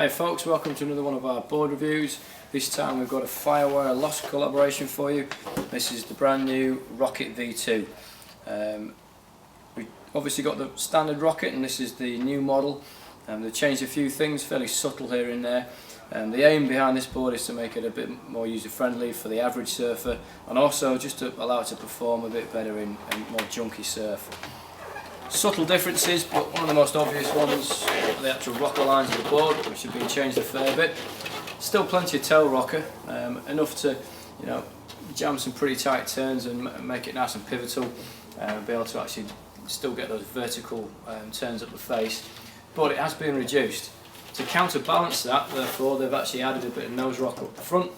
Hi folks, welcome to another one of our board reviews. This time we've got a Firewire Lost collaboration for you. This is the brand new Rocket V2. We've obviously got the standard Rocket and this is the new model. They've changed a few things, fairly subtle here and there. The aim behind this board is to make it a bit more user friendly for the average surfer and also just to allow it to perform a bit better in more junky surf. Subtle differences, but one of the most obvious ones are the actual rocker lines of the board, which have been changed a fair bit. Still plenty of tail rocker, enough to jam some pretty tight turns and make it nice and pivotal, be able to actually still get those vertical turns up the face, but it has been reduced. To counterbalance that, therefore, they've actually added a bit of nose rock up the front.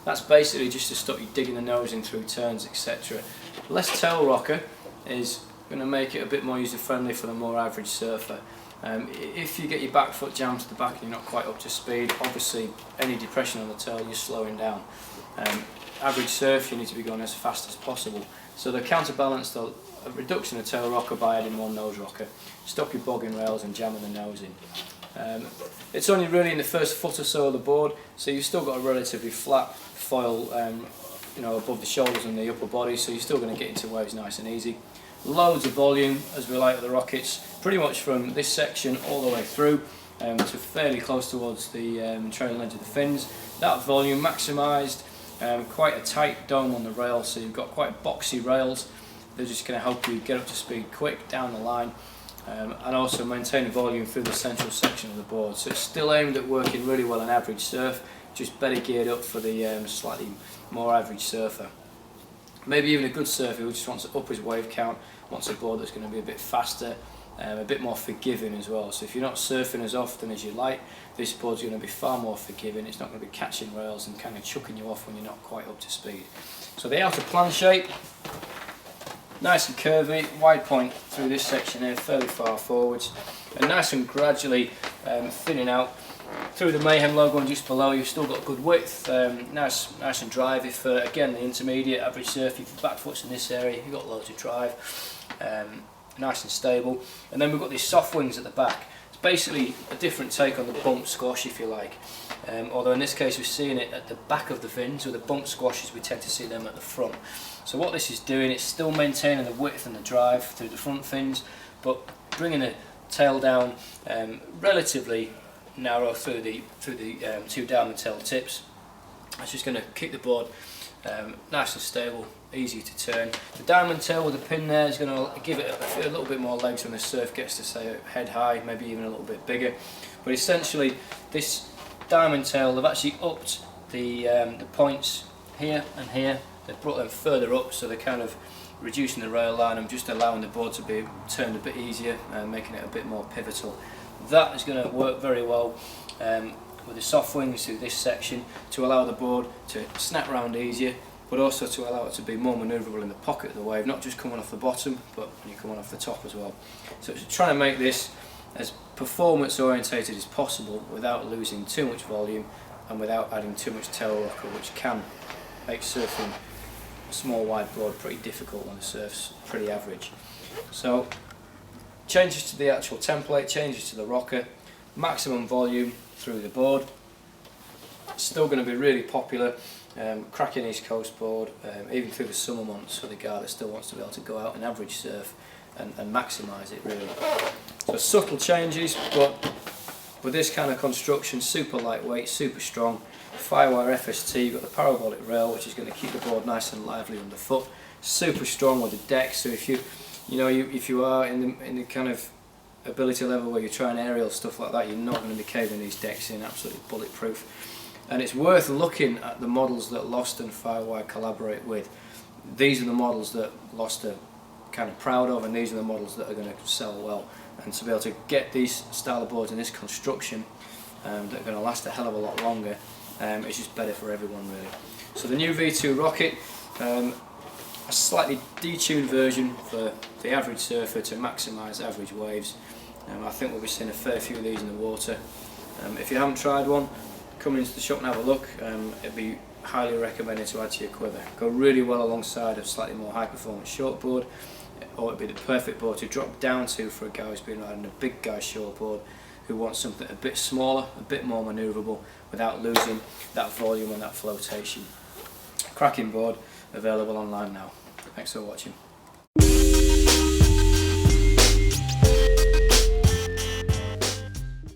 That's basically just to stop you digging the nose in through turns, etc. Less tail rocker is going to make it a bit more user friendly for the more average surfer. If you get your back foot jammed to the back and you're not quite up to speed, obviously any depression on the tail you're slowing down. Average surf you need to be going as fast as possible. So they counterbalanced a reduction of tail rocker by adding more nose rocker. Stop your bogging rails and jamming the nose in. It's only really in the first foot or so of the board, so you've still got a relatively flat foil above the shoulders and the upper body, so you're still going to get into waves nice and easy. Loads of volume, as we like with the Rockets, pretty much from this section all the way through to fairly close towards the trailing edge of the fins. That volume maximised, quite a tight dome on the rail, so you've got quite boxy rails. They're just going to help you get up to speed quick down the line and also maintain volume through the central section of the board. So it's still aimed at working really well in average surf, just better geared up for the slightly more average surfer. Maybe even a good surfer who just wants to up his wave count, wants a board that's going to be a bit faster, a bit more forgiving as well. So if you're not surfing as often as you like, this board's going to be far more forgiving. It's not going to be catching rails and kind of chucking you off when you're not quite up to speed. So the outer plan shape, nice and curvy, wide point through this section here, fairly far forwards, and nice and gradually thinning out through the Mayhem logo, and just below you've still got good width, nice and drive. If again the intermediate average surf, if your back foot's in this area, you've got loads of drive, nice and stable. And then we've got these soft wings at the back. It's basically a different take on the bump squash, if you like, although in this case we're seeing it at the back of the fins. With the bump squashes we tend to see them at the front. So what this is doing, it's still maintaining the width and the drive through the front fins, but bringing the tail down relatively narrow through the two diamond tail tips. That's just going to keep the board nice and stable, easy to turn. The diamond tail with the pin there is going to give it a little bit more legs when the surf gets to say head high, maybe even a little bit bigger. But essentially this diamond tail, they've actually upped the points here and here. They've brought them further up, so they're kind of reducing the rail line and just allowing the board to be turned a bit easier and making it a bit more pivotal. That is going to work very well with the soft wings through this section to allow the board to snap round easier, but also to allow it to be more manoeuvrable in the pocket of the wave, not just coming off the bottom, but when you're coming off the top as well. So it's trying to make this as performance orientated as possible without losing too much volume and without adding too much tail rocker, which can make surfing a small wide board pretty difficult when the surf's pretty average. So changes to the actual template, changes to the rocker, maximum volume through the board. Still going to be really popular, cracking East Coast board, even through the summer months for the guy that still wants to be able to go out and average surf and maximise it really. So subtle changes, but with this kind of construction, super lightweight, super strong. Firewire FST, got the parabolic rail which is going to keep the board nice and lively underfoot. Super strong with the deck, so if you are in the kind of ability level where you're trying aerial stuff like that, you're not going to be caving these decks in, absolutely bulletproof. And it's worth looking at the models that Lost and Firewire collaborate with. These are the models that Lost are kind of proud of, and these are the models that are going to sell well. And to be able to get these style of boards in this construction that are going to last a hell of a lot longer, it's just better for everyone really. So the new V2 Rocket, a slightly detuned version for the average surfer to maximise average waves. I think we'll be seeing a fair few of these in the water. If you haven't tried one, come into the shop and have a look. It'd be highly recommended to add to your quiver. Go really well alongside a slightly more high performance shortboard, or it'd be the perfect board to drop down to for a guy who's been riding a big guy shortboard who want something a bit smaller, a bit more manoeuvrable without losing that volume and that flotation. Cracking board, available online now. Thanks for watching.